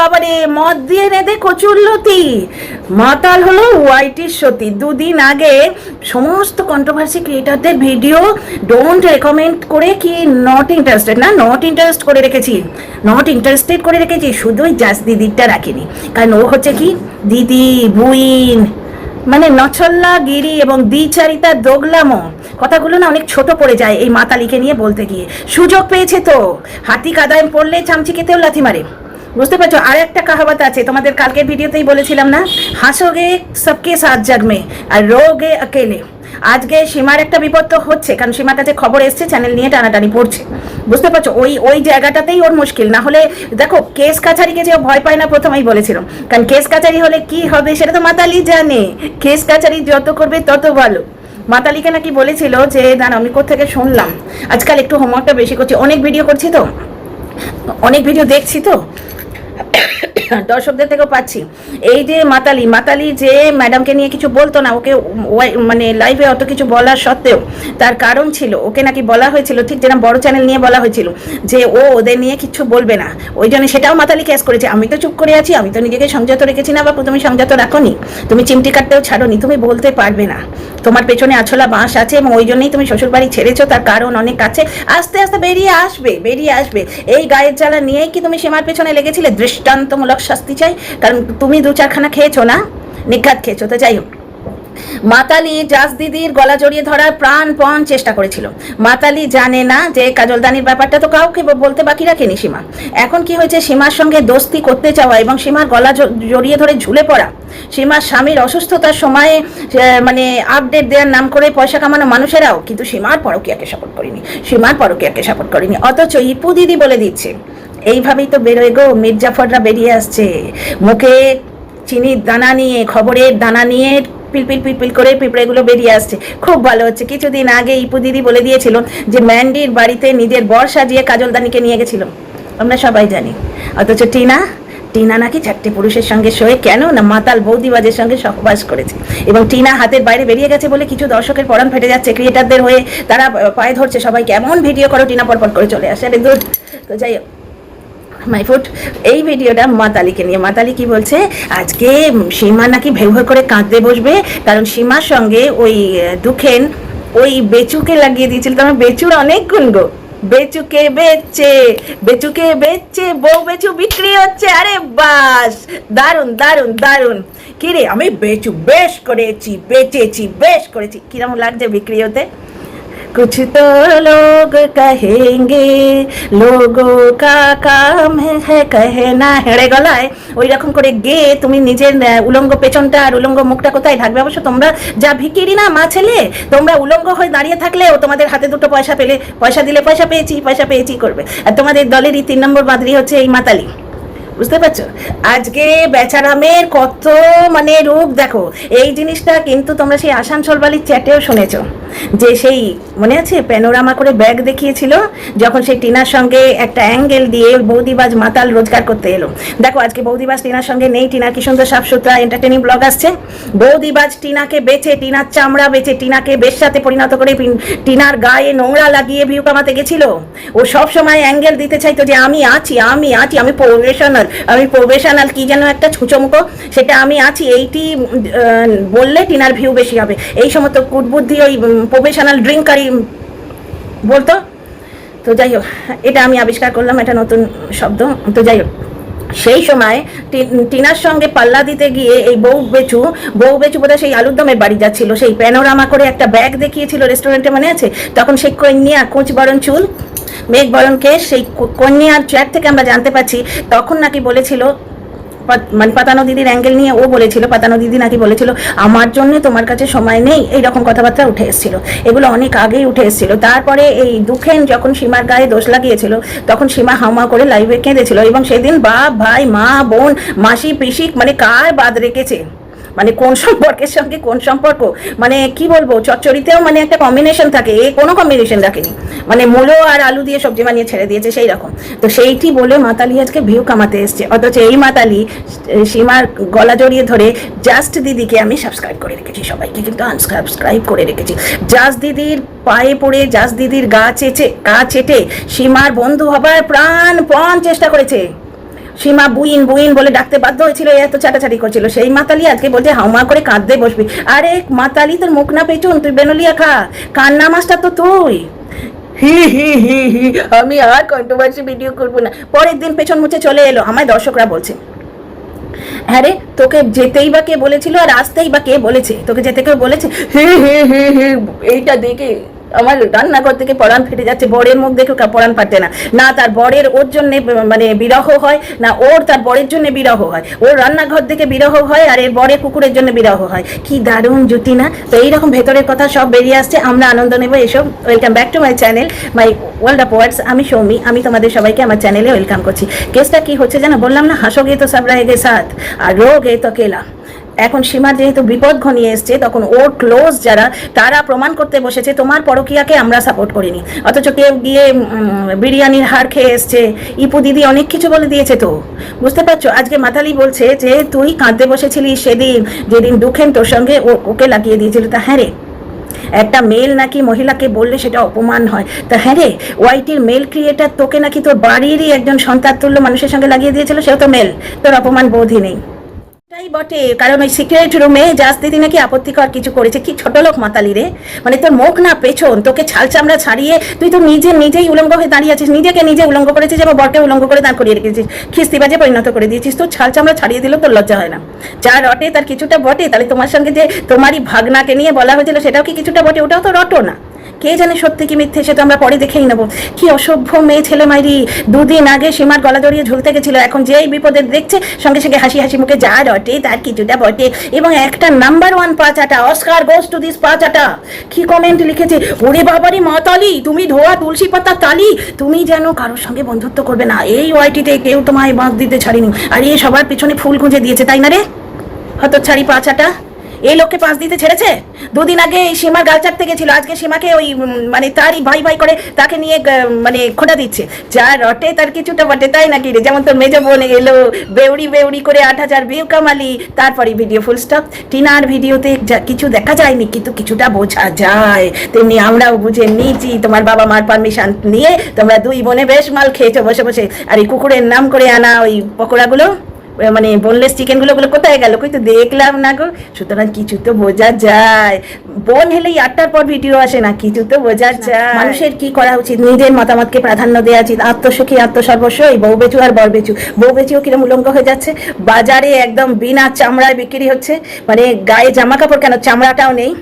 বাবারে, মদ দিয়ে নেদে কচুরলতি, মাতাল হলো ওয়াইটির সতী। দুদিন আগে সমস্ত কন্ট্রোভার্সি ক্রিয়েটারদের ভিডিও ডোন্ট রেকমেন্ড করে কি নট ইন্টারেস্টেড না, নট ইন্টারেস্ট করে রেখেছি, নট ইন্টারেস্টেড করে রেখেছি, শুধুই জাস্ট দিদিরটা রাখিনি। কারণ ও হচ্ছে কি দিদি বুইন, মানে নছল্লা গিরি এবং দ্বিচারিতা দোগলামো কথাগুলো না অনেক ছোট পড়ে যায় এই মাতালিকে নিয়ে বলতে গিয়ে। সুযোগ পেয়েছে তো, হাতি কাদায় পড়লে চামচিকেতেও লাথি মারে, বুঝতে পারছো? আর একটা কাহাবত আছে, তোমাদের কালকের ভিডিওতেই বলেছিলাম না, হাসোগে সবকে সাথ জগ মে আর রোগে অকেলে। আজকে সীমার একটা বিপদ তো হচ্ছে, কারণ সীমার কাছে খবর এসছে, চ্যানেল নিয়ে টানাটানি পড়ছে, বুঝতে পারছো? ওই জায়গাটাতেই ওর মুশকিল। না হলে দেখো, কেস কাছারিকে যে ভয় পায় না প্রথমেই বলেছিলাম, কারণ কেস কাছারি হলে কি হবে সেটা তো মাতালি জানে। কেস কাছারি যত করবে তত ভালো। মাতালিকে নাকি বলেছিল যে, দাঁড়া আমি কোত্থেকে শুনলাম, আজকাল একটু হোমওয়ার্কটা বেশি করছি, অনেক ভিডিও করছি তো, অনেক ভিডিও দেখছি তো, দর্শকদের থেকেও পাচ্ছি। এই যে মাতালি যে ম্যাডামকে নিয়ে কিছু বলতো না, ওকে মানে লাইভে অত কিছু বলার সত্ত্বেও তার কারণ ছিল, ওকে নাকি বলা হয়েছিল, ঠিক যেরকম বড় চ্যানেল নিয়ে বলা হয়েছিল যে ও ওদের নিয়ে কিছু বলবে না, ওই জন্য সেটাও মাতালি কেস করেছে। আমি তো চুপ করে আছি, আমি তো নিজেকে সংযত রেখেছি না। বাপু, তুমি সংযত রাখোনি, তুমি চিমটি কাটতেও ছাড়োনি, তুমি বলতে পারবে না, তোমার পেছনে আছলা বাঁশ আছে এবং ওই জন্যই তুমি শ্বশুরবাড়ি ছেড়েছো। তার কারণ অনেক আছে, আস্তে আস্তে বেরিয়ে আসবে। এই গায়ের জ্বালা নিয়েই কি তুমি সীমার পেছনে লেগেছিলে? দৃষ্টান্তমূলক শাস্তি চাই, কারণ তুমি 2-4খানা খেয়েছো না, নিঘাত খেয়েছো। তো যাই হোক, মাতালি জাস দিদির গলা জড়িয়ে ধরার প্রাণপণ চেষ্টা করেছিল। মাতালি জানে না যে কাজলদানির ব্যাপারটা তো কাউকে বলতে বাকি রাখেনি সীমা। এখন কি হয়েছে, সীমার সঙ্গে দোস্তি করতে চাওয়া এবং সীমার গলা জড়িয়ে ধরে ঝুলে পড়া, সীমার স্বামীর অসুস্থতার সময়ে মানে আপডেট দেওয়ার নাম করে পয়সা কামানো মানুষেরাও কিন্তু সীমার পরকীয়াকে সাপোর্ট করেনি, অথচ ইপু দিদি বলে দিচ্ছে। এইভাবেই তো বেরোয় গো, মির্জাফররা বেরিয়ে আসছে মুখে চিনির দানা নিয়ে, খবরের দানা নিয়ে পিলপিল করে পিঁপড়েগুলো বেরিয়ে আসছে। খুব ভালো হচ্ছে। কিছুদিন আগে ইপু দিদি বলে দিয়েছিল যে ম্যান্ডির বাড়িতে নিজের বর সাজিয়ে কাজলদানিকে নিয়ে গেছিল, আমরা সবাই জানি। অথচ টিনা নাকি 4টে পুরুষের সঙ্গে শোয়ে, কেন না মাতাল বৌদিবাজের সঙ্গে সহবাস করেছে। এবং টিনা হাতের বাইরে বেরিয়ে গেছে বলে কিছু দর্শকের পরাণ ফেটে যাচ্ছে, ক্রিয়েটারদের হয়ে তারা পায়ে ধরছে সবাইকে, এমন ভিডিও করো টিনা পরপর করে চলে আসে। আরে দূর। তো যাই হোক, মাই ফুড, এই ভিডিওটা মাতালিকে নিয়ে। মাতালি কি বলছে, আজকে সীমা নাকি ভেউ ভেউ করে কাঁদতে বসবে, কারণ সীমার সঙ্গে ওই দুখেন ওই বেচুকে লাগিয়ে দিয়েছিল। তোমার বেচুর অনেক গুণ গো, বেচুকে বেচছে বউ বেচু বিক্রি হচ্ছে। আরে বাস, দারুন। কিরে, আমি বেচু বেশ করেছি, বেশ করেছি, কিরকম লাগছে বিক্রি হতে? कुछ तो लोग कहेंगे लोगों का काम है कहना। হেড়ে গলায় ওই রকম করে গেয়ে তুমি নিজের উলঙ্গ পেছনটা আর উলঙ্গ মুখটা কোথায় ঢাকবে? অবশ্য তোমরা যা ভিকিরি না মা ছেলে, তোমরা উলঙ্গ হয়ে দাঁড়িয়ে থাকলেও তোমাদের হাতে দুটো পয়সা পেলে, পয়সা দিলে পয়সা পেয়েছি করবে। আর তোমাদের দলেরই 3 নম্বর বাদরি হচ্ছে এই মাতালি, বুঝতে পারছো? আজকে বেচারামের কত মানে রূপ দেখো। এই জিনিসটা কিন্তু তোমরা সেই আসানসোল বালির চ্যাটেও শুনেছো, যে সেই মনে আছে প্যানোরামা করে ব্যাগ দেখিয়েছিল যখন সেই টিনার সঙ্গে একটা অ্যাঙ্গেল দিয়ে বৌদিবাজ মাতাল রোজগার করতে এলো। দেখো আজকে বৌদিবাজ টিনার সঙ্গে নেই, টিনার কি সুন্দর সাফ সুতরা এন্টারটেনিং ব্লগ আসছে। বৌদিবাজ টিনাকে বেচে, টিনার চামড়া বেচে, টিনাকে বেশ্যাতে পরিণত করে টিনার গায়ে নোংরা লাগিয়ে ভিউ কামাতে গেছিল। ও সব সময় অ্যাঙ্গেল দিতে চাইতো যে আমি আছি, আমি প্রফেশনাল কি যেন একটা ছুঁচোমুখো, সেটা আমি আছি, এইটি বললে টিনার ভিউ বেশি হবে। এই সমস্ত কুটবুদ্ধি ওই প্রফেশনাল ড্রিঙ্কারই বলতো। তো যাই হোক, এটা আমি আবিষ্কার করলাম, এটা নতুন শব্দ। তো যাই হোক, সেই সময় টিনার সঙ্গে পাল্লা দিতে গিয়ে এই বউ বেচু বোধহয় সেই আলুরদমের বাড়ি যাচ্ছিল, সেই প্যানোরামা করে একটা ব্যাগ দেখিয়েছিল রেস্টুরেন্টে, মনে আছে? তখন সেই কন্যা কোচ বরণ চুল, মেঘ বরণ কেশ, সেই কন্যার চ্যাট থেকে আমরা জানতে পাচ্ছি তখন নাকি বলেছিল, মানে পাতানো দিদির অ্যাঙ্গেল নিয়ে ও বলেছিল, পাতানো দিদি নাকি বলেছিল আমার জন্য তোমার কাছে সময় নেই, এইরকম কথাবার্তা উঠে এসেছিল। এগুলো অনেক আগেই উঠে এসেছিল। তারপরে এই দুখেন যখন সীমার গায়ে দোষ লাগিয়েছিল, তখন সীমা হামা করে লাইভে কেঁদেছিল। এবং সেদিন বাপ ভাই মা বোন মাসি পিসি মানে কার বাদ রেখেছে, মানে কোন সম্পর্কের সঙ্গে কোন সম্পর্ক, মানে কি বলবো, চচ্চড়িতেও মানে একটা কম্বিনেশন থাকে, এ কোনো কম্বিনেশন রাখেনি, মানে মূলো আর আলু দিয়ে সবজি বানিয়ে ছেড়ে দিয়েছে সেই রকম। তো সেইটি বলে মাতালি আজকে ভিউ কামাতে এসছে। অথচ এই মাতালি সীমার গলা জড়িয়ে ধরে জাস্ট দিদিকে আমি সাবস্ক্রাইব করে রেখেছি, সবাইকে কিন্তু আনসাবস্ক্রাইব করে রেখেছি। জাস্ট দিদির পায়ে পড়ে, জাস্ট দিদির গা চেটে সীমার বন্ধু হবার প্রাণপণ চেষ্টা করেছে। সীমা বুইন বুইন বলে ডাকতে বাধ্য হয়েছিল, এত চাটাচাটি করছিল। সেই মাতালি আজকে বলছে হাউমা করে কাঁদতে বসবি। আরে মাতালি, তোর মুখ না পেছন, তুই বেনলিয়া খা, কান্না মাছটা তো তুই। হি হি হি হি, আমি আর কন্ট্রোভার্সি ভিডিও করবো না। পরের দিন পেছন মুছে চলে এলো, আমায় দর্শকরা বলছে হ্যাঁ রে তোকে যেতেই বা কে বলেছিল আর আসতেই বা কে বলেছে, তোকে যেতে কেউ বলেছে? হি হি হি হি, এইটা দেখে আমার রান্নাঘর থেকে পরাণ ফেটে যাচ্ছে। বরের মুখ দেখে পরাণ ফাটে না, না তার বরের ওর জন্য মানে বিরহ হয়, না ওর তার বরের জন্য বিরহ হয়, ওর রান্নাঘর থেকে বিরহ হয় আর এর বরের কুকুরের জন্য বিরহ হয়। কি দারুণ জুটি না? তো এইরকম ভেতরের কথা সব বেরিয়ে আসছে, আমরা আনন্দ নেব এসব। Welcome back to my channel, my world of words. আমি সৌমি, আমি তোমাদের সবাইকে আমার চ্যানেলে ওয়েলকাম করছি। কেসটা কি হচ্ছে জানো? বললাম না, হাসোগে তো সব রাহেগে সাথ আর রোগে তো কেলা। এখন সীমার যেহেতু বিপদ ঘনিয়ে এসছে, তখন ওর ক্লোজ যারা তারা প্রমাণ করতে বসেছে তোমার পরকীয়াকে আমরা সাপোর্ট করিনি, অথচ কেউ গিয়ে বিরিয়ানির হাড় খেয়ে এসছে, ইপু দিদি অনেক কিছু বলে দিয়েছে। তো বুঝতে পারছো, আজকে মাতালি বলছে যে তুই কাঁদতে বসেছিলি সেদিন, যেদিন দুঃখেন তোর সঙ্গে ওকে লাগিয়ে দিয়েছিল। তা হ্যাঁ রে, একটা মেল নাকি মহিলাকে বললে সেটা অপমান হয়। তা হ্যাঁ রে, ওয়াইটির মেল ক্রিয়েটার তোকে নাকি তোর বাড়িরই একজন সন্তান তুল্য মানুষের সঙ্গে লাগিয়ে দিয়েছিল, সেও তো মেল, তোর অপমান বোধই নেই। তাই বটে, কারণ ওই সিক্রেট রুমে জাস দিদি নাকি আপত্তিকর কিছু করেছে। কি ছোট লোক মাতালি রে, মানে তোর মুখ না পেছন, তোকে ছাল চামড়া ছাড়িয়ে তুই তো নিজেই উলঙ্গ হয়ে দাঁড়িয়ে আছিস, নিজেকে নিজে উলঙ্গ করেছিস এবং বরকে উলঙ্গ করে দাঁড় করিয়ে রেখেছিস, খিস্তিবাজে পরিণত করে দিয়েছিস। তোর ছাল চামড়া ছাড়িয়ে দিলেও তোর লজ্জা হয় না? যা রটে তার কিছুটা বটে। তাহলে তোমার সঙ্গে যে তোমারই ভাগনাকে নিয়ে বলা হয়েছিল সেটাও কি কিছুটা বটে? ওটাও তো রটো না। কে জানে সত্যি কি মিথ্যে, সেটা আমরা পরে দেখেই নেবো। কি অসভ্য মেয়ে ছেলে মাইরি, দুদিন আগে সীমার গলা জড়িয়ে ঝুলতে গেছিল, এখন যেই বিপদে দেখছে সঙ্গে সঙ্গে হাসি হাসি মুখে যা রটে তার কিছুটা বটে। এবং একটা নাম্বার 1 পাঁচাটা, অস্কার গোস টু দিস পাঁচাটা। কি কমেন্ট লিখেছে, ওরে বাবারি মাতালি, তুমি ধোয়া তুলসী পাতা তালি, তুমি যেন কারোর সঙ্গে বন্ধুত্ব করবে না, এই ওয়াইটিতে কেউ তোমায় বাঁধ দিতে ছাড়িনি, আর এ সবার পিছনে ফুল খুঁজে দিয়েছে, তাই না রে হতচ্ছাড়ি পাঁচাটা? এই লোককে পাঁচ দিতে ছেড়েছে। দুদিন আগে সীমার গাল চাটতে গেছিল, আজকে সীমাকে ওই মানে তারই ভাই ভাই করে তাকে নিয়ে মানে খোঁটা দিচ্ছে। যা রটে তার কিছুটা বটে, তাই নাকি রে? যেমন তোর মেজো বোন এলো বেউড়ি বেউড়ি করে 8,000 ভিউ কামালি, তারপরে ভিডিও ফুল স্টপ। টিনার ভিডিওতে কিছু দেখা যায়নি কিন্তু কিছুটা বোঝা যায়, তেমনি আমরাও বুঝে নিয়েছি। তোমার বাবা মার পারমিশন নিয়ে তোমরা দুই বোনে বেশ মাল খেয়েছো বসে বসে। আর এই কুকুরের নাম করে আনা ওই পকোড়াগুলো, মানে বোনলেস চিকেনগুলো কোথায় গেল? কই তো দেখলাম না গো। সুতরাং কিছু তো বোঝা যায়, বোন হলেই 8টার পর ভিডিও আসে না, কিছু তো বোঝা যায়। মানুষের কি করা উচিত? নিজের মতামতকে প্রাধান্য দেওয়া উচিত। আত্মসখী আত্মসর্বস্বই, বউ বেচু আর বর বেচু। বউ বেচুও কিরম উলঙ্গ হয়ে যাচ্ছে, বাজারে একদম বিনা চামড়ায় বিক্রি হচ্ছে, মানে গায়ে জামা কাপড় কেন চামড়াটাও নেই।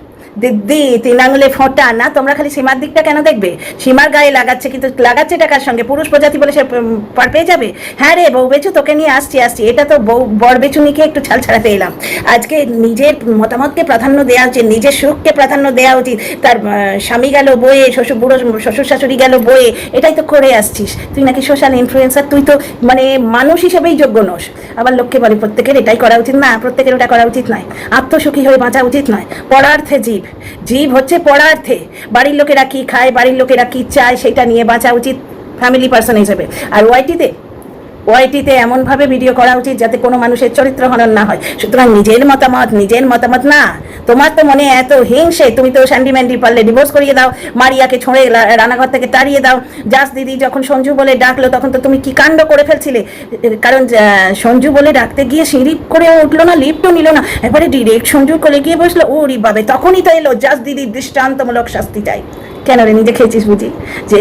দিদি 3 আঙুলে ফোঁটা না, তোমরা খালি সীমার দিকটা কেন দেখবে? সীমার গায়ে লাগাচ্ছে, কিন্তু লাগাচ্ছে টাকার সঙ্গে, পুরুষ প্রজাতি বলে সে পার পেয়ে যাবে? হ্যাঁ রে বউ বেচু, তোকে নিয়ে আসছি। এটা তো বর বেচুনিকে একটু ছাল ছাড়াতে এলাম। আজকে নিজের মতামতকে প্রাধান্য দেওয়া উচিত, নিজের সুখকে প্রাধান্য দেওয়া উচিত। তার স্বামী গেল বয়ে, শ্বশুর শাশুড়ি গেল বয়ে, এটাই তো করে আসছিস। তুই নাকি সোশ্যাল ইনফ্লুয়েন্সার, তুই তো মানে মানুষ হিসেবেই যোগ্য নোস। আবার লোককে বলে প্রত্যেকের এটাই করা উচিত না, প্রত্যেকের ওটা করা উচিত নয়। আত্মসুখী হয়ে বাঁচা উচিত নয়। পরার্থে জীব হচ্ছে পরার্থে। বাড়ির লোকেরা কি খায়, বাড়ির লোকেরা কি চায়, সেটা নিয়ে বাঁচা উচিত ফ্যামিলি পার্সন হিসেবে। আর ওয়াইটিতে এমনভাবে ভিডিও করা উচিত যাতে কোনো মানুষের চরিত্র হনন না হয়। সুতরাং নিজের মতামত না। তোমার তো মনে এত হিংসে, তুমি তো স্যান্ডি ম্যান্ডি পারলে ডিভোর্স করিয়ে দাও, মারিয়াকে ছড়ে রান্নাঘর থেকে তাড়িয়ে দাও। জাস দিদি যখন সঞ্জু বলে ডাকলো তখন তো তুমি কি কাণ্ড করে ফেলছিলে। কারণ সঞ্জু বলে ডাকতে গিয়ে সিঁড়ি করে উঠলো না, লিফটও নিল না, এবারে ডিরেক্ট সঞ্জুর কোলে গিয়ে বসলো। ওরি বাবে, তখনই তো এলো জাস দিদির দৃষ্টান্তমূলক শাস্তি চাই। কেন রে, নিজে খেয়েছিস বুঝি? যে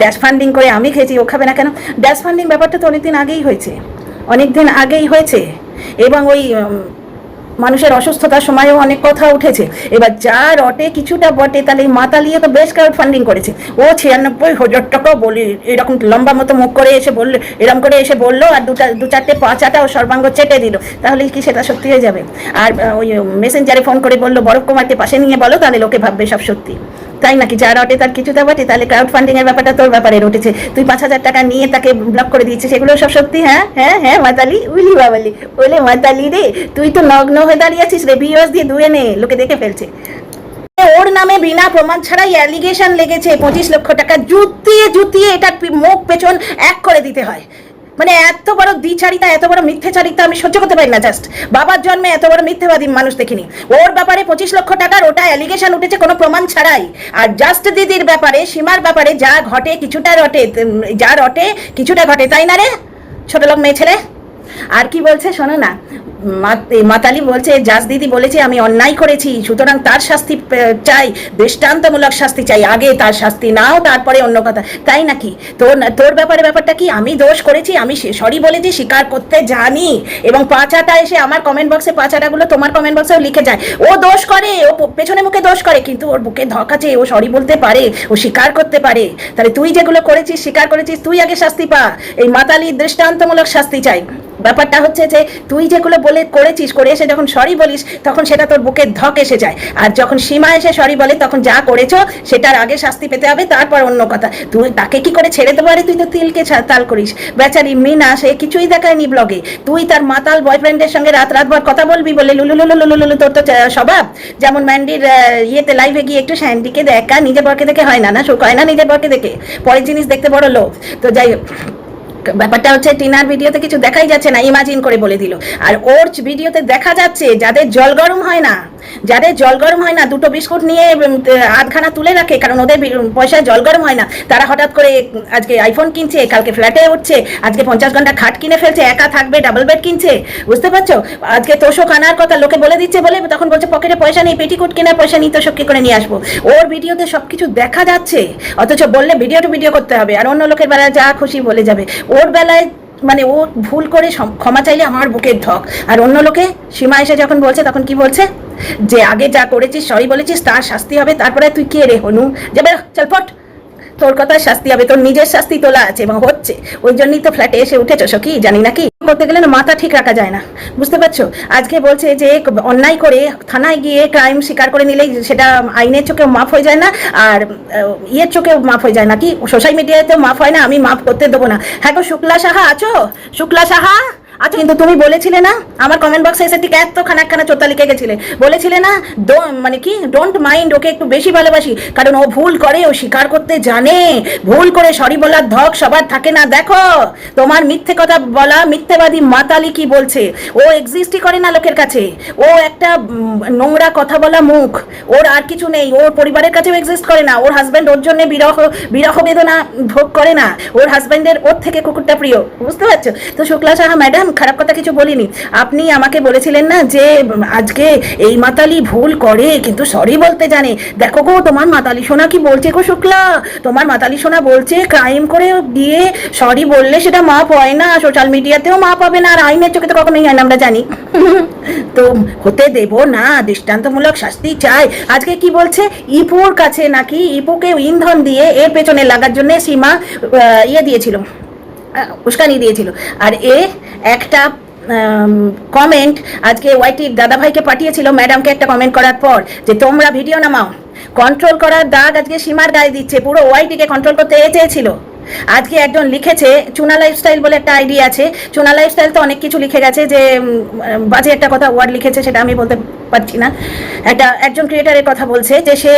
ড্যাশ ফান্ডিং করে আমি খেয়েছি, ও খাবে না কেন? ড্যাশ ফান্ডিং ব্যাপারটা তো অনেকদিন আগেই হয়েছে এবং ওই মানুষের অসুস্থতার সময়ও অনেক কথা উঠেছে। এবার যা রটে কিছুটা বটে, তাহলে মাতালিয়ে তো বেশ ক্রাউড ফান্ডিং করেছে। ও 96,000 টাকা বলে এরকম লম্বা মতো মুখ করে এসে বললো, এরকম করে এসে বললো, আর দু চারটে পাঁচাটা ও সর্বাঙ্গ চেটে দিল, তাহলে কি সেটা সত্যি হয়ে যাবে? আর ওই মেসেঞ্জারে ফোন করে বললো বরফ কুমারকে পাশে নিয়ে বলো, তাহলে লোকে ভাববে সব সত্যি, তাই নাকি? যা রটে তার কিছুটা বটে। তাহলে ক্রাউড ফান্ডিং এর ব্যাপারটা তোর ব্যাপারে রটেছে, তুই 5,000 টাকা নিয়ে তাকে ব্লক করে দিয়েছিস, সেগুলো সব সত্যি? হ্যাঁ হ্যাঁ হ্যাঁ মাতালি, উলি বাবালি, বলে মাতালি রে, তুই তো নগ্ন হয়ে দাঁড়িয়ে আছিস রে, ভিউয়ার্স দিয়ে ধুয়ে নে, লোকে দেখে ফেলছে। ওর নামে বিনা প্রমাণ ছাড়াই অ্যালিগেশন লেগেছে 25 লক্ষ টাকা, জুতিয়ে এটা মুখ পেছন এক করে দিতে হয়। মানে এত বড় দ্বিচারিতা, এত বড় মিথ্যেচারিতা আমি সহ্য করতে পারি না। জাস্ট বাবার জন্মে এত বড় মিথ্যেবাদী মানুষ দেখিনি। ওর ব্যাপারে 25 লক্ষ টাকার ওটা অ্যালিগেশন উঠেছে কোনো প্রমাণ ছাড়াই। আর জাস্ট দিদির ব্যাপারে, সীমার ব্যাপারে যা ঘটে কিছুটা রটে, তাই না রে? ছোট লোক মেয়ে ছেলে। আর কি বলছে শোনো না, মাতালি বলছে জাস দিদি বলেছে আমি অন্যায় করেছি, সুতরাং তার শাস্তি চাই, দৃষ্টান্তমূলক শাস্তি চাই, আগে তার শাস্তি নাও তারপরে অন্য কথা। তাই নাকি? তোর ব্যাপারটা কি? আমি দোষ করেছি, আমি সরি বলেছি, স্বীকার করতে জানি, এবং পাঁচাটা এসে আমার কমেন্ট বক্সে, পাঁচাটাগুলো তোমার কমেন্ট বক্সেও লিখে যায়, ও দোষ করে, ও পেছনে মুখে দোষ করে, কিন্তু ওর বুকে ধক আছে, ও সরি বলতে পারে, ও স্বীকার করতে পারে। তাহলে তুই যেগুলো করেছিস, স্বীকার করেছিস, তুই আগে শাস্তি পা। এই মাতালির দৃষ্টান্তমূলক শাস্তি চাই। ব্যাপারটা হচ্ছে যে তুই যেগুলো করেছিস, করে এসে যখন সরি বলিস তখন সেটা তোর বুকে ধক এসে যায়, আর যখন সীমা এসে সরি বলে তখন যা করেছো সেটার আগে শাস্তি পেতে হবে, তারপর অন্য কথা। তুই তাকে কি করে ছেড়ে দেবো? আরে তুই তো তিলকে তাল করিস। বেচারি মিনা সে কিছুই দেখায়নি ব্লগে, তুই তার মাতাল বয়ফ্রেন্ডের সঙ্গে রাতভর কথা বলবি বলে লুলুলুলুলুলুলু তোর তো স্বভাব। যেমন ম্যান্ডির ইয়েতে লাইভে গিয়ে একটু স্যান্ডিকে দেখা, নিজের বরকে দেখে হয় না, না শোক হয় না নিজের বরকে দেখে, পরের জিনিস দেখতে বড় লোভ। তো যাই হোক, ব্যাপারটা হচ্ছে টিনার ভিডিওতে কিছু দেখাই যাচ্ছে না, ইমাজিন করে বলে দিল। আর ওর ভিডিওতে দেখা যাচ্ছে যাদের জল গরম হয় না, দুটো বিস্কুট নিয়ে আধখানা তুলে রাখে, কারণ ওদের পয়সায় জল গরম হয় না, তারা হঠাৎ করে আজকে আইফোন কিনছে, কালকে ফ্ল্যাটে উঠছে, আজকে 50 ঘন্টা খাট কিনে ফেলছে, একা থাকবে ডাবল বেড কিনছে, বুঝতে পারছো? আজকে তোষক আনার কথা লোকে বলে দিচ্ছে বলে তখন বলছে পকেটে পয়সা নেই, পেটিকুট কেনার পয়সা নেই, তোষক কি করে নিয়ে আসবো। ওর ভিডিওতে সবকিছু দেখা যাচ্ছে, অথচ বললে ভিডিও করতে হবে, আর অন্য লোকের বেলায় যা খুশি বলে যাবে। ওর বেলায় মানে ও ভুল করে ক্ষমা চাইলে আমার বুকের ধক, আর অন্য লোকে সীমা এসে যখন বলছে তখন কি বলছে যে আগে যা করেছিস সরি বলেছিস তার শাস্তি হবে, তারপরে তুই কে রে হনু, যাবে চল পট, তোর কথায় শাস্তি হবে, তোর নিজের শাস্তি তোলা আছে এবং হচ্ছে, ওই জন্যই তো ফ্ল্যাটে এসে উঠেছো সখী, জানি নাকি করতে গেলে না মাথা ঠিক রাখা যায় না, বুঝতে পারছো? আজকে বলছে যে অন্যায় করে থানায় গিয়ে ক্রাইম স্বীকার করে নিলেই সেটা আইনের চোখেও মাফ হয়ে যায় না, আর ইয়ের চোখেও মাফ হয়ে যায় না, কি সোশ্যাল মিডিয়াতেও মাফ হয় না, আমি মাফ করতে দেবো না। হ্যাঁ গো শুক্লা সাহা আছো? শুক্লা সাহা আচ্ছা, কিন্তু তুমি বলেছিলে না আমার কমেন্ট বক্সে এসে ঠিক এত খানা চোতা লিখে গেছিলে, বলেছিলে না মানে কি ডোন্ট মাইন্ড, ওকে একটু বেশি ভালোবাসি, কারণ ও ভুল করে, ও স্বীকার করতে জানে, ভুল করে সরি বলার ধক সবার থাকে না। দেখো তোমার মিথ্যে কথা বলা মিথ্যেবাদী মাতালি কি বলছে, ও এক্সিস্টই করে না লোকের কাছে, ও একটা নোংরা কথা বলা মুখ, ওর আর কিছু নেই, ওর পরিবারের কাছেও এক্সিস্ট করে না, ওর হাজব্যান্ড ওর জন্য বিরহ বেদনা ভোগ করে না, ওর হাজব্যান্ডের ওর থেকে কুকুরটা প্রিয়, বুঝতে পারছো? তো শুক্লা সাহা ম্যাডাম খারাপ কথা কিছু বলিনি, আপনি আমাকে বলেছিলেন না যে আজকে এই মাতালি ভুল করে কিন্তু সরি বলতে জানে। দেখো গো তোমার মাতালি সোনা কি বলছে গো শুক্লা, তোমার মাতালি সোনা বলছে ক্রাইম করে গিয়ে সরি বললে সেটা মাপ হয় না, সোশ্যাল মিডিয়াতেও মাপ হবে না, আর আইনের চোখে তো কখনোই হয় না, আমরা জানি। তো হতে দেব না, দৃষ্টান্তমূলক শাস্তি চাই। আজকে কি বলছে ইপুর কাছে নাকি ইপুকে ইন্ধন দিয়ে এর পেছনে লাগার জন্য সীমা দিয়েছিল, উস্কানি দিয়েছিল, আর একটা কমেন্ট আজকে ওয়াইটির দাদাভাইকে পাঠিয়েছিল ম্যাডামকে একটা কমেন্ট করার পর যে তোমরা ভিডিও নামাও, কন্ট্রোল করার দাগ আজকে সীমার গায়ে দিচ্ছে, পুরো ওয়াইটিকে কন্ট্রোল করতে চেয়েছিল। আজকে একজন লিখেছে, চুনা লাইফস্টাইল বলে একটা আইডি আছে, চুনা লাইফস্টাইল তো অনেক কিছু লিখে গেছে, যে বাজে একটা কথা ওয়ার্ড লিখেছে সেটা আমি বলতে পারছি না, একজন ক্রিয়েটারের কথা বলছে যে সে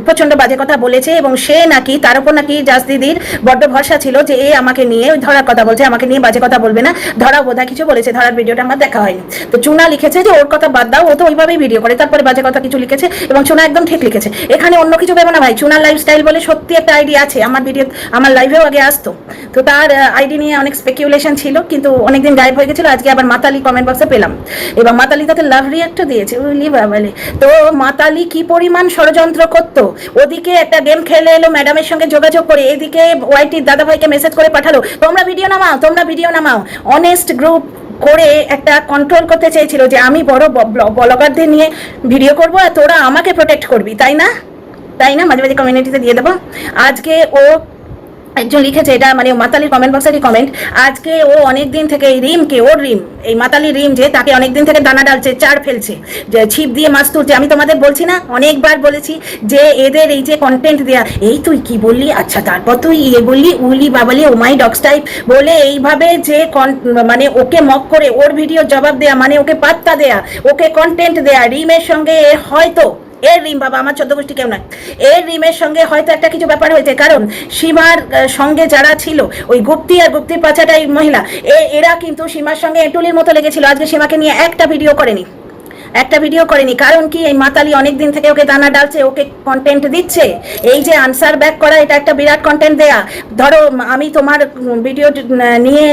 প্রচণ্ড বাজে কথা বলেছে, এবং সে নাকি তার উপর নাকি জাস দিদির বড্ড ভরসা ছিল যে এ আমাকে নিয়ে ওই ধরার কথা বলছে, আমাকে নিয়ে বাজে কথা বলবে না, ধরা বোধহয় কিছু বলেছে, ধরার ভিডিওটা আমার দেখা হয়নি। তো চুনা লিখেছে যে ওর কথা বাদ দাও, ও তো ওইভাবেই ভিডিও করে, তারপরে বাজে কথা কিছু লিখেছে, এবং চুনা একদম ঠিক লিখেছে, এখানে অন্য কিছু ভেবো না ভাই। চুনা লাইফস্টাইল বলে সত্যি একটা আইডি আছে, আমার লাইভেও আগে আসতো, তো তার আইডি নিয়ে অনেক স্পেকুলেশন ছিল, কিন্তু অনেকদিন গায়েব হয়ে গেছিল, আজকে আবার মাতালি কমেন্ট বক্সে পেলাম, এবং মাতালি তাকে লাভ রিয়াক্টও দিয়েছে, বুঝলি বাবালে। তো মাতালি কি পরিমাণ ষড়যন্ত্র করতো, ওদিকে একটা গেম খেলে এলো ম্যাডামের সঙ্গে যোগাযোগ করে, এদিকে ওয়াইটির দাদাভাইকে মেসেজ করে পাঠালো তোমরা ভিডিও নামাও, অনেস্ট গ্রুপ করে একটা কন্ট্রোল করতে চেয়েছিল যে আমি বড় ব্লগারদের নিয়ে ভিডিও করবো আর তোরা আমাকে প্রোটেক্ট করবি, তাই না? মাঝে মাঝে কমিউনিটিতে দিয়ে দেবো। আজকে ও একজন লিখেছে, এটা মানে মাতালির কমেন্ট বক্সেরই কমেন্ট, আজকে ও অনেকদিন থেকে এই এই মাতালি রিম যে তাকে অনেকদিন থেকে দানা ডালছে, চার ফেলছে, যে ছিপ দিয়ে মাছ তুলছে। আমি তোমাদের বলছি না, অনেকবার বলেছি যে এদের এই যে কন্টেন্ট দেয়া, এই তুই কি বললি, আচ্ছা তারপর তুই বললি উলি বাবালি ও মাই ডগস টাইপ বলে, এইভাবে যে মানে ওকে মক করে ওর ভিডিও জবাব দেয়া, মানে ওকে পাত্তা দেয়া, ওকে কন্টেন্ট দেয়া, রিমের সঙ্গে হয়তো রিম বাবা আমার 14 গোষ্ঠী কেউ নয়, রিমের সঙ্গে হয়তো একটা কিছু ব্যাপার হয়েছে, কারণ সীমার সঙ্গে যারা ছিল ওই গুপ্তি আর গুপ্তির পাছাটাই মহিলা, এরা কিন্তু সীমার সঙ্গে এঁটুলির মতো লেগেছিল, আজকে সীমাকে নিয়ে একটা ভিডিও করেনি, একটা ভিডিও করেনি। কারণ কি, এই মাতালি অনেক দিন থেকে ওকে দানা ডালছে, ওকে কন্টেন্ট দিচ্ছে। এই যে আনসার ব্যাক করা, এটা একটা বিরাট কন্টেন্ট দেয়া। ধরো আমি তোমার ভিডিও নিয়ে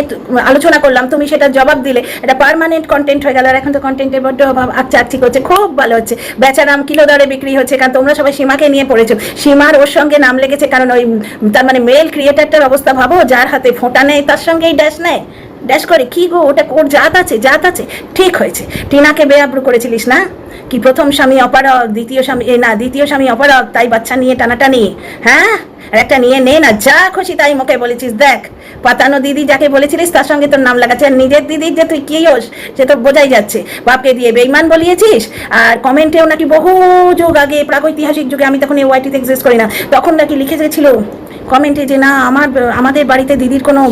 আলোচনা করলাম, তুমি সেটা জবাব দিলে, এটা পার্মানেন্ট কন্টেন্ট হয়ে গেল। আর এখন তো কন্টেন্টের বড্ড অভাব, আকচি করছে, খুব ভালো হচ্ছে। বেচারাম কিলো দরে বিক্রি হচ্ছে, কারণ তোমরা সবাই সীমাকে নিয়ে পড়েছো। সীমার ওর সঙ্গে নাম লেগেছে, কারণ ওই তার মানে মেল ক্রিয়েটারটার অবস্থা ভাবো, যার হাতে ফোঁটা নেই তার সঙ্গেই ড্যাশ নেয়। ড্যাশ করে কি গো, ওটা ওর জাত আছে, জাত আছে। ঠিক হয়েছে, টিনাকে বেআব্রু করেছিলিস না, কি প্রথম স্বামী অপারগ, দ্বিতীয় স্বামী না, দ্বিতীয় স্বামী অপারগ, তাই বাচ্চা নিয়ে টানাটানি। হ্যাঁ, একটা নিয়ে নে না, যা খুশি তাই মুখে বলেছিস। দেখ, পাতানো দিদি যাকে বলেছিলিস তার সঙ্গে তোর নাম লাগাচ্ছে, আর নিজের দিদির যে তুই কি হোস সে তো বোঝাই যাচ্ছে। বাপকে দিয়ে বেইমান বলিয়েছিস। আর কমেন্টেও নাকি বহু যুগ আগে, প্রাগৈতিহাসিক যুগে, আমি তখন এই ওয়াইটিতে এক্সিস্ট করি না, তখন নাকি লিখে গেছিল কমেন্টে যে না, আমাদের বাড়িতে দিদির কোনো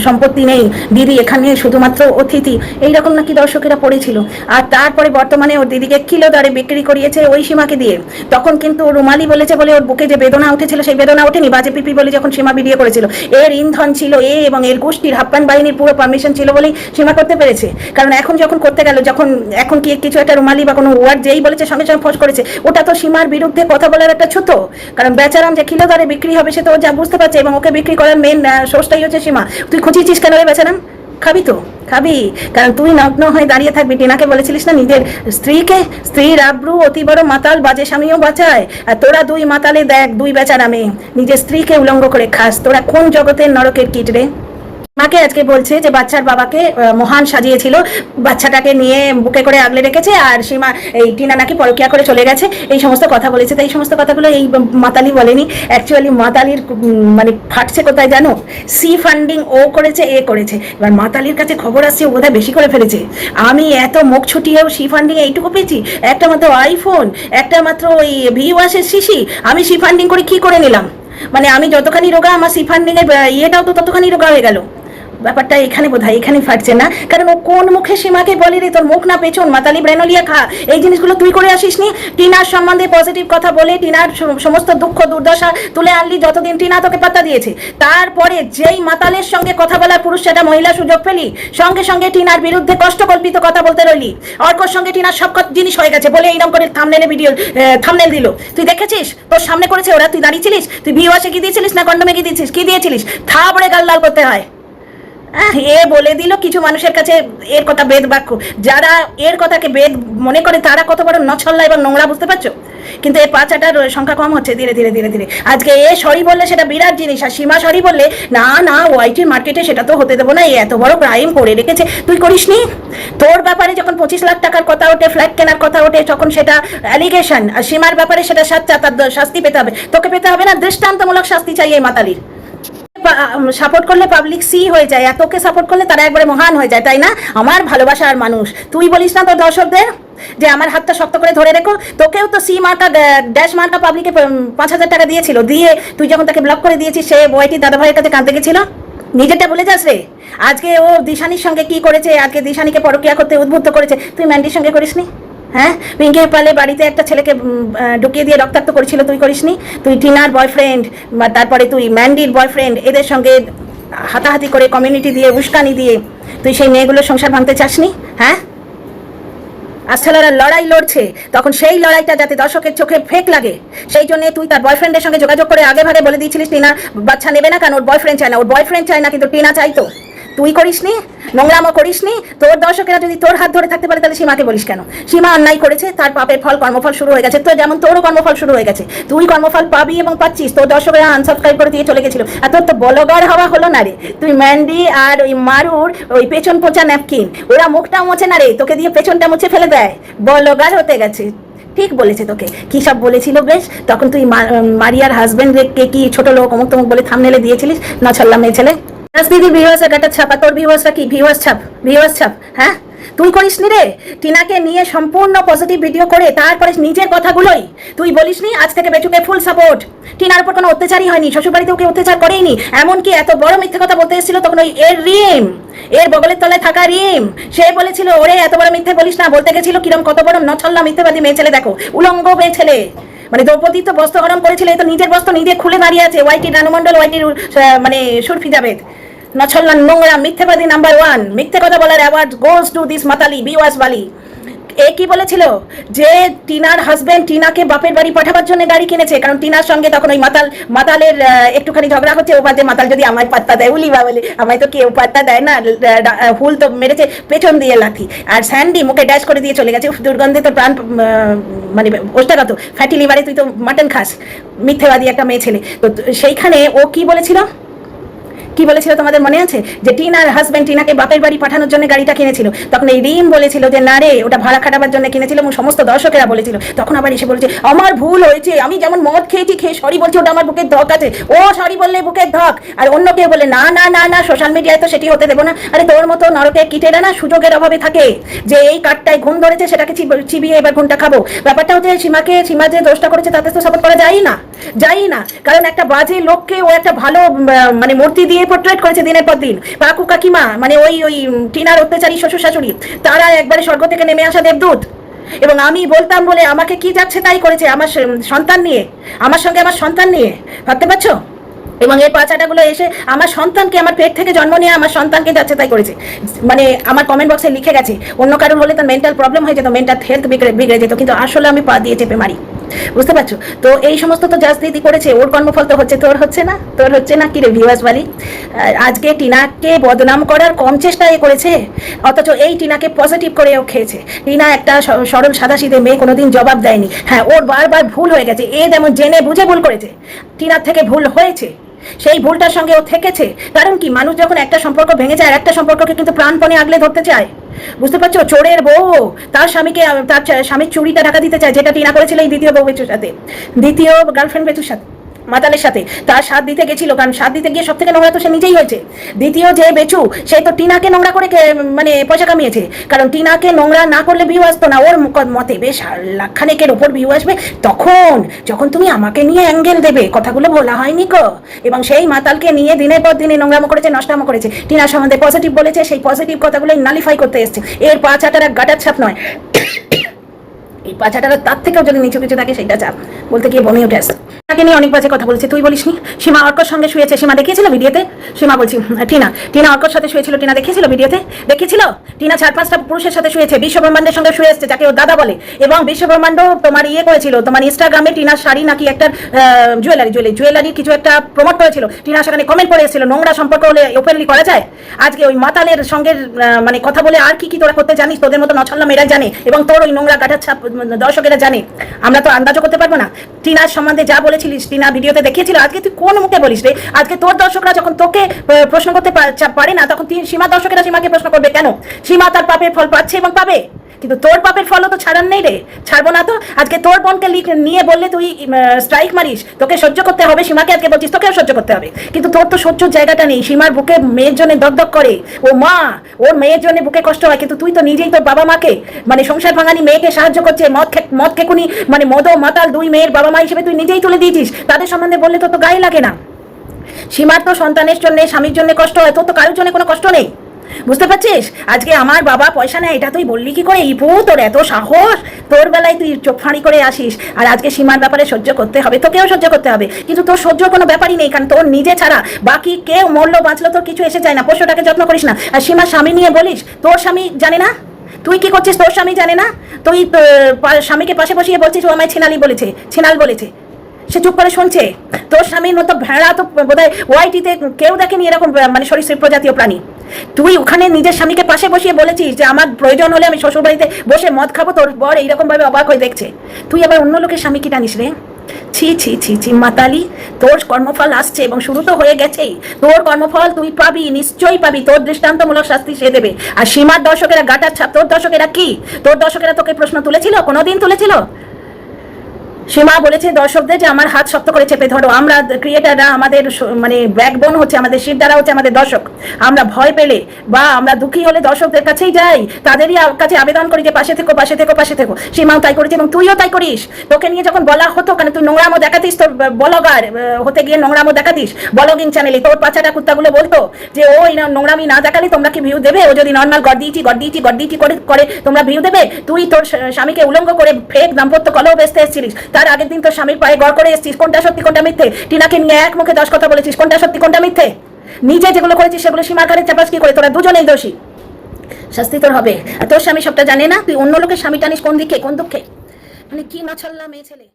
সম্পত্তি নেই, দিদি এখানে শুধুমাত্র অতিথি, এইরকম নাকি দর্শকেরা পড়েছিল। আর তারপরে বর্তমানে ওর দিদিকে কিলো দরে বিক্রি করিয়েছে ওই সীমাকে দিয়ে। তখন কিন্তু রুমালি বলেছে বলে ওর বুকে যে বেদনা উঠেছিল সেই বেদনা ওঠেনি, বাজে পিপি বলে যখন সীমা ভিডিও করেছিল। এর ইন্ধন ছিল এ এবং এর গোষ্ঠীর হাপ্পান বাহিনীর পুরো পারমিশন ছিল বলেই সীমা করতে পেরেছে। কারণ এখন যখন করতে গেল, এখন কি কিছু একটা রুমালি বা কোনো ওয়ার্ড যেই বলেছে সঙ্গে সঙ্গে ফোঁস করেছে, ওটা তো সীমার বিরুদ্ধে কথা বলার একটা ছুতো। কারণ বেচারাম যে কিলো দরে বিক্রি হবে সে তো বুঝতে পারছে, এবং ওকে বিক্রি করার মেন সোর্সটাই হচ্ছে সীমা। তুই খুঁচিয়েছিস কেন রে বেচারাম? খাবি তো খাবি, কারণ তুই নগ্ন হয়ে দাঁড়িয়ে থাকবি। টিনাকে বলেছিলিস না নিজের স্ত্রীর আব্রু অতি বড় মাতাল, বাজে স্বামীও বাঁচায়। আর তোরা দুই মাতালে দেখ, দুই বেচারামে নিজের স্ত্রীকে উলঙ্গ করে খাস। তোরা কোন জগতের নরকের কীট রে? মাকে আজকে বলছে যে বাচ্চার বাবাকে মহান সাজিয়েছিল, বাচ্চাটাকে নিয়ে বুকে করে আগলে রেখেছে, আর সীমা এই টিনা নাকি পরকিয়া করে চলে গেছে, এই সমস্ত কথা বলেছে। তাই এই সমস্ত কথাগুলো এই মাতালি বলেনি। অ্যাকচুয়ালি মাতালির মানে ফাটছে কোথায় জানো? সি ফান্ডিং ও করেছে, এ করেছে। এবার মাতালির কাছে খবর আসছে ও বোধহয় বেশি করে ফেলেছে। আমি এত মুখ ছুটিয়েও সি ফান্ডিং এইটুকু পেয়েছি, একটা মাত্র আইফোন, একটা মাত্র ওই ভিওয়াসের শিশি, আমি সি ফান্ডিং করে কি করে নিলাম? মানে আমি যতখানি রোগা, আমার সি ফান্ডিং এর ইয়েটাও তো ততখানি রোগা হয়ে গেল। ব্যাপারটা এখানে বোধহয় এখানে ফাটছে না, কারণ ও কোন মুখে সীমাকে বলে রে, তোর মুখ না পেছন, মাতালি ব্রেনলিয়া খা। এই জিনিসগুলো তুই করে আসিস নি। টিনার সম্বন্ধে পজিটিভ কথা বলে টিনার সমস্ত দুঃখ দুর্দশা তুলে আনলি, যতদিন টিনা তোকে পাত্তা দিয়েছে। তারপরে যেই মাতালের সঙ্গে কথা বলার পুরুষ সেটা মহিলা সুযোগ পেলি, সঙ্গে সঙ্গে টিনার বিরুদ্ধে কষ্টকল্পিত কথা বলতে রইলি। অর্কর সঙ্গে টিনার সব জিনিস হয়ে গেছে বলে এইরকম করে থামনেল দিল। তুই দেখেছিস তোর সামনে করেছে ওরা, তুই দাঁড়িয়েছিলিস? তুই ভিউয়ার্সে কি দিয়েছিলিস না কন্ডমে কি দিয়েছিস? কি দিয়েছিলিস? থাবড়ে গাল লাল করতে হয়। এ বলে দিল কিছু মানুষের কাছে এর কথা বেদ বাক্য, যারা এর কথাকে বেদ মনে করে তারা কত বড় নছল্লা এবং নোংরা, বুঝতে পারছো? কিন্তু এই পাঁচাটার সংখ্যা কম হচ্ছে ধীরে ধীরে ধীরে ধীরে। আজকে এ সরি বললে সেটা বিরাট জিনিস, আর সীমা সরি বললে না না ওয়াইটির মার্কেটে সেটা তো হতে দেবো না, এত বড় ক্রাইম করে রেখেছে। তুই করিসনি? তোর ব্যাপারে যখন 25 লাখ টাকার কথা ওঠে, ফ্ল্যাট কেনার কথা ওঠে, তখন সেটা অ্যালিগেশন, আর সীমার ব্যাপারে সেটা সাচ্চা, তার শাস্তি পেতে হবে। তোকে পেতে হবে না, দৃষ্টান্তমূলক শাস্তি চাই এই মাতালির। সাপোর্ট করলে পাবলিক সি হয়ে যায়, আর তোকে সাপোর্ট করলে তারা একবারে মহান হয়ে যায়, তাই না? আমার ভালোবাসার মানুষ তুই বলিস না তোর দর্শকদের যে আমার হাতটা শক্ত করে ধরে রেখো? তোকেও তো সি মার্কা ড্যাশ মার্কা পাবলিকে 5,000 টাকা দিয়েছিল, দিয়ে তুই যখন তাকে ব্লক করে দিয়েছিস সে বয়টির দাদা ভাইয়ের কাছে কাঁদতে গেছিল। নিজেরটা বলে যাস রে। আজকে ও দিশানির সঙ্গে কি করেছে, আজকে দিশানিকে পরকিয়া করতে উদ্বুদ্ধ করেছে, তুই ম্যান্ডির সঙ্গে করিসনি? হ্যাঁ, পিঙ্কি পালে বাড়িতে একটা ছেলেকে ঢুকিয়ে দিয়ে রক্তাক্ত করেছিল, তুই করিসনি? তুই টিনার বয়ফ্রেন্ড, তারপরে তুই ম্যান্ডির বয়ফ্রেন্ড, এদের সঙ্গে হাতাহাতি করে কমিউনিটি দিয়ে উস্কানি দিয়ে তুই সেই মেয়েগুলোর সংসার ভাঙতে চাসনি? হ্যাঁ, আর ছেলেরা লড়াই লড়ছে, তখন সেই লড়াইটা যাতে দর্শকের চোখে ফেক লাগে সেই জন্য তুই তার বয়ফ্রেন্ডের সঙ্গে যোগাযোগ করে আগে ভাগে বলে দিয়েছিলিস টিনা বাচ্চা নেবে না, কারণ ওর বয়ফ্রেন্ড চায় না। ওর বয়ফ্রেন্ড চায় না, কিন্তু টিনা চাইতো। তুই করিসনি, নোংরামো করিসনি। তোর দর্শকেরা যদি তোর হাত ধরে থাকতে পারে তাহলে সীমাকে বলিস কেন? সীমা অন্যায় করেছে, তার পাপের ফল কর্মফল শুরু হয়ে গেছে। তো যেমন তোরও কর্মফল শুরু হয়ে গেছে, তুই কর্মফল পাবি এবং পাচ্ছিস। তোর দর্শকেরা আনসাবস্ক্রাইব করে দিয়ে চলে গেছিল, আর তোর তো বলগার হওয়া হলো না রে। তুই ম্যান্ডি আর ওই মারুর ওই পেছন পোঁচা ন্যাপকিন, ওরা মুখটা মোছে না রে, তোকে দিয়ে পেছনটা মুছে ফেলে দেয়, বলগার হতে গেছে। ঠিক বলেছে, তোকে কি সব বলেছিল বেশ, তখন তুই মারিয়ার হাজবেন্ডকে কি ছোট লোক অমুক তমুক বলে থামনেলে দিয়েছিলিস, না ছাড়লাম মেয়ে ছেলে। দিদি ভিউয়ার্সের গাটার ছাপা, তোর ভিউয়ার্সরা কি ভিউয়ার্স ছাপ? হ্যাঁ, তুই করিসনি রে। টিনাকে নিয়ে সম্পূর্ণ পজিটিভ ভিডিও করে তারপরে নিজের কথাগুলোই তুই বলিসনি। আজ থেকে বেচুকে ফুল সাপোর্ট। টিনার উপর কোনো অত্যাচারই হয়নি, শ্বশুরবাড়িতে ওকে অত্যাচার করেইনি। এমনকি এত বড় মিথ্যে কথা বলতে এসেছিল তখন ওই এর বগলের তলায় থাকা রিম সে বলেছিল ওরে এত বড় মিথ্যে বলিস না। বলতে গেছিল কিরম কত বড় নছল্লা মিথ্যেবাদী মেয়ে ছেলে, দেখো উলঙ্গ মেয়ে ছেলে, মানে দ্রৌপদী তো বস্ত্র হরণ করেছিল, তো নিজের বস্ত্র নিজে খুলে দাঁড়িয়ে আছে। ওয়াইটি রানুমণ্ডল, ওয়াইটির মানে সুরফি জাভেদ, নছল্লা নোংরা মিথ্যেবাদী নাম্বার 1। মিথ্যে কথা বলার অ্যাওয়ার্ড গোজ টু দিস মাতালি ভিউয়ার্স বালি। এ কি বলেছিল যে টিনার হাজবেন্ড টিনাকে বাপের বাড়ি পাঠাবার জন্য গাড়ি কিনেছে, কারণ টিনার সঙ্গে তখন ওই মাতালের একটুখানি ঝগড়া হচ্ছে। ও বাদে মাতাল যদি আমায় পাত্তা দেয়, উলি বা বলে আমায় তো কেউ পাত্তা দেয় না, হুল তো মেরেছে পেছন দিয়ে লাথি, আর স্যান্ডি মুখে ড্যাশ করে দিয়ে চলে গেছে। দুর্গন্ধে তো প্রাণ মানে ওষ্টাগত, ফ্যাটি লিভারে তুই তো মাটন খাস, মিথ্যেবাদী একটা মেয়ে ছেলে। তো সেইখানে ও কি বলেছিল তোমাদের মনে আছে? যে টিনার হাজবেন্ড টিনাকে বাপের বাড়ি পাঠানোর জন্য গাড়িটা কিনেছিল। তখন এই রিম বলেছিল যে না রে, ওটা ভাড়া খাটাবার জন্য কিনেছিল, এবং সমস্ত দর্শকেরা বলেছিল। তখন আবার এসে বলছে আমার ভুল হয়েছে, আমি যেমন মদ খেয়েছি, খেয়ে সরি বলছি, ওটা আমার বুকের ধক আছে। ও সরি বললে বুকের ধক, আর অন্য কেউ বলে না না না না, সোশ্যাল মিডিয়ায় তো সেটি হতে দেবো না। আরে তোর মতো নরকের কিটেরা না সুযোগের অভাবে থাকে, যে এই কাঠটায় ঘুম ধরেছে সেটাকে চিবিয়ে এবার ঘুমটা খাবো। ব্যাপারটা হচ্ছে সীমা যে দোষটা করেছে তাতে তো সাপোর্ট করা যায় না, কারণ একটা বাজে লোককে ও একটা ভালো মানে মূর্তি দিয়ে পোর্ট্রেট করেছে দিনের পর দিন। কাকু কাকিমা মানে ওই টিনার অত্যাচারী শ্বশুর শাশুড়ি, তারা একবারে স্বর্গ থেকে নেমে আসা দেবদূত। এবং আমি বলতাম বলে আমাকে কি যাচ্ছে তাই করেছে আমার সন্তান নিয়ে, আমার সঙ্গে আমার সন্তান নিয়ে, ভাবতে পারছো? এবং এই পাচাটাগুলো এসে আমার সন্তানকে, আমার পেট থেকে জন্ম নিয়ে আমার সন্তানকে যাচ্ছে তাই করেছে। মানে আমার কমেন্ট বক্সে লিখে গেছে অন্য কারণ হলে তার মেন্টাল প্রবলেম হয়ে যেত, মেন্টাল হেলথ বিগড়ে যেত, কিন্তু আসলে আমি পা দিয়ে চেপে মারি, বুঝতে পারছো? তো এই সমস্ত তো জাজ দিদি করেছে, ওর কর্মফল তো হচ্ছে, তোর হচ্ছে না কি রে ভিউয়ার্স বালি? আজকে টিনাকে বদনাম করার কম চেষ্টা করেছে, অথচ এই টিনাকে পজিটিভ করে ও খেয়েছে। টিনা একটা সরল সাদাসিধে মেয়ে, কোনোদিন জবাব দেয়নি। হ্যাঁ, ওর বারবার ভুল হয়ে গেছে, এ যেমন জেনে বুঝে ভুল করেছে, টিনার থেকে ভুল হয়েছে, সেই ভুলটার সঙ্গে ও থেকেছে। কারণ কি, মানুষ যখন একটা সম্পর্ক ভেঙে যায়, আর একটা সম্পর্ককে কিন্তু প্রাণপণে আগলে ধরতে চায়, বুঝতে পারছো? চোরের বউ তার স্বামীর চুরিটা ঢাকা দিতে চায়, যেটা টিনা করেছিল এই দ্বিতীয় গার্লফ্রেন্ড বেচুর সাথে, মাতালের সাথে। তার সাথ দিতে গেছিল, কারণ সাথ দিতে গিয়ে সব থেকে নোংরা তো সে নিজেই হয়েছে। দ্বিতীয় যে বেচু, সে তো টিনাকে নোংরা করে মানে পয়সা কামিয়েছে, কারণ টিনাকে নোংরা না করলে ভিউ আসতো না ওর মতে। বেশ লাখখানেকের উপর ভিউ আসবে তখন, যখন তুমি আমাকে নিয়ে অ্যাঙ্গেল দেবে। কথাগুলো বলা হয়নি কো? এবং সেই মাতালকে নিয়ে দিনের পর দিনে নোংরামো করেছে, নষ্টামো করেছে। টিনার সম্বন্ধে পজিটিভ বলেছে, সেই পজিটিভ কথাগুলো নালিফাই করতে এসছে। এর পা চাটার গাটার ছাপ নয়, এই পাছাটারা তার থেকেও যদি নিচু কিছু থাকে সেটা চাপ, বলতে গিয়ে বমি উঠে আসে। তাকে নিয়ে অনেক বাজে কথা বলেছে, তুই বলিসনি? সীমা অর্কর সঙ্গে শুয়েছে, সীমা দেখিয়েছিল ভিডিওতে। সীমা বলছি টিনা অর্কর সাথে শুয়েছিল, টিনা দেখিয়েছিল ভিডিওতে, দেখিয়েছিল। টিনা 4-5টা পুরুষের সাথে শুয়েছে, বিশ্বব্রহ্মাণ্ডের সঙ্গে শুয়ে এসছে, যাকে ও দাদা বলে। এবং বিশ্বব্রহ্মাণ্ড তোমার করেছিল, তোমার ইনস্টাগ্রামে টিনার শাড়ি নাকি একটা জুয়েলারি কিছু একটা প্রমোট করেছিল। টিনা সেখানে কমেন্ট করে এসেছিল, নোংরা সম্পর্ক হলে ওপেনলি করা যায়? আজকে ওই মাতালের সঙ্গে মানে কথা বলে আর কি তোরা করতে জানিস, তোদের মতো নছল্লা মেয়েরা জানে, এবং তোর ওই নোংরা গাটার ছাপ দর্শকেরা জানে, আমরা তো আন্দাজও করতে পারবো না। টিনার সম্বন্ধে যা বলেছিলিস, টিনা ভিডিওতে দেখিয়েছিল, আজকে তুই কোন মুখে বলিস রে? আজকে তোর দর্শকরা যখন তোকে প্রশ্ন করতে পারে না, তখন সীমা দর্শকেরা সীমাকে প্রশ্ন করবে কেন? সীমা তার পাপের ফল পাচ্ছে এবং পাবে, কিন্তু তোর পাপের ফলও তো ছাড়ার নেই রে, ছাড়বো না তো। আজকে তোর বোনকে নিয়ে বললে তুই স্ট্রাইক মারিস, তোকে সহ্য করতে হবে। সীমাকে আজকে বলছিস তোকেও সহ্য করতে হবে, কিন্তু তোর তো সহ্যর জায়গাটা নেই। সীমার বুকে মেয়ের জন্য দগদগ করে, ও মা, ওর মেয়ের জন্য বুকে কষ্ট হয়, কিন্তু তুই তো নিজেই তোর বাবা মাকে মানে সংসার ভাঙানি মেয়েকে সাহায্য করছে, মদ খেকুনি মানে মদ ও মাতাল দুই মেয়ের বাবা মা হিসেবে তুই নিজেই তুলে দিয়েছিস। তাদের সম্বন্ধে বললে তো গায়ে লাগে না। সীমার তো সন্তানের জন্য, স্বামীর জন্য কষ্ট হয়, তোর তো কারোর জন্য কোনো কষ্ট নেই, বুঝতে পারছিস? আজকে আমার বাবা পয়সা নেয়, এটা তুই বললি কি করে? ইপু, তোর এত সাহস, তোর বেলায় তুই চোখ ফাঁড়ি করে আসিস, আর আজকে সীমার ব্যাপারে সহ্য করতে হবে, তোকেও সহ্য করতে হবে। কিন্তু তোর সহ্য কোনো ব্যাপারই নেই, কারণ তোর নিজে ছাড়া বাকি কেউ মরলো বাঁচলো তোর কিছু এসে যায় না। পোষ্যটাকে যত্ন করিস না, আর সীমার স্বামী নিয়ে বলিস তোর স্বামী জানে না তুই কি করছিস, তোর স্বামী জানে না? তুই স্বামীকে পাশে বসিয়ে বলছিস ও আমায় ছিনাল বলেছে, সে চুপ করে শুনছে। তোর স্বামীর মতো ভেড়া তো বোধহয় ওয়াইটিতে কেউ দেখেনি এরকম মানে সরীসৃপ প্রজাতীয় প্রাণী। তুই ওখানে নিজের স্বামীকে পাশে বসিয়ে বলেছিস যে আমার প্রয়োজন হলে আমি শ্বশুরবাড়িতে বসে মদ খাবো, তোর বর এইরকম ভাবে অবাক হয়ে দেখছে। তুই আবার অন্য লোকের স্বামী কি টানিস রে? ছি ছি ছি ছি মাতালি, তোর কর্মফল আসছে এবং শুরু তো হয়ে গেছেই। তোর কর্মফল তুই পাবি, নিশ্চয়ই পাবি। তোর দৃষ্টান্তমূলক শাস্তি সে দেবে। আর সীমার দর্শকেরা গাটার ছাপ, তোর দর্শকেরা কি? তোর দর্শকেরা তোকে প্রশ্ন তুলেছিল, কোনোদিন তুলেছিল? সীমা বলেছে দর্শকদের যে আমার হাত শক্ত করে চেপে ধরো। আমরা ক্রিয়েটাররা, আমাদের মানে ব্যাকবোন হচ্ছে, আমাদের শিরদাঁড়া হচ্ছে আমাদের দর্শক। আমরা ভয় পেলে বা আমরা দুঃখী হলে দর্শকদের কাছেই যাই, তাদেরই কাছে আবেদন করি যে পাশে থেকো, পাশে থেকো, পাশে থেকো। সীমাও তাই করেছে এবং তুইও তাই করিস। তোকে নিয়ে যখন বলা হতো, কারণ তুই নোংরামো দেখাতিস, তোর ব্লগার হতে গিয়ে নোংরামো দেখাতিস ব্লগিং চ্যানেলে, তোর পাছাটা কুত্তাগুলো বলতো যে ও নোংরামি না দেখালে তোমরা কি ভিউ দেবে? ও যদি নর্মাল গড় দিয়েছি করে তোমরা ভিউ দেবে? তুই তোর স্বামীকে উলঙ্গ করে ফেক দাম্পত্য কলহ বেচতে এসেছিলিস, তার আগের দিন তোর স্বামীর পায়ে গড় করে এসেছিস। কোনটা সত্যি কোনটা মিথ্যে? টিনাকে নিয়ে এক মুখে 10 কথা বলেছিস, কোনটা সত্যি কোনটা মিথ্যে? নিজে যেগুলো করেছিস সেগুলো সীমার ঘাড়ে চাপাস কি করে? তোরা দুজনেই দোষী। শাস্তি তোর হবে। আর তোর স্বামী সবটা জানে না, তুই অন্য লোকের স্বামী টানিস কোন দিকে কোন দুঃখে, মানে কি মাছাল্লা মেয়ে ছেলে।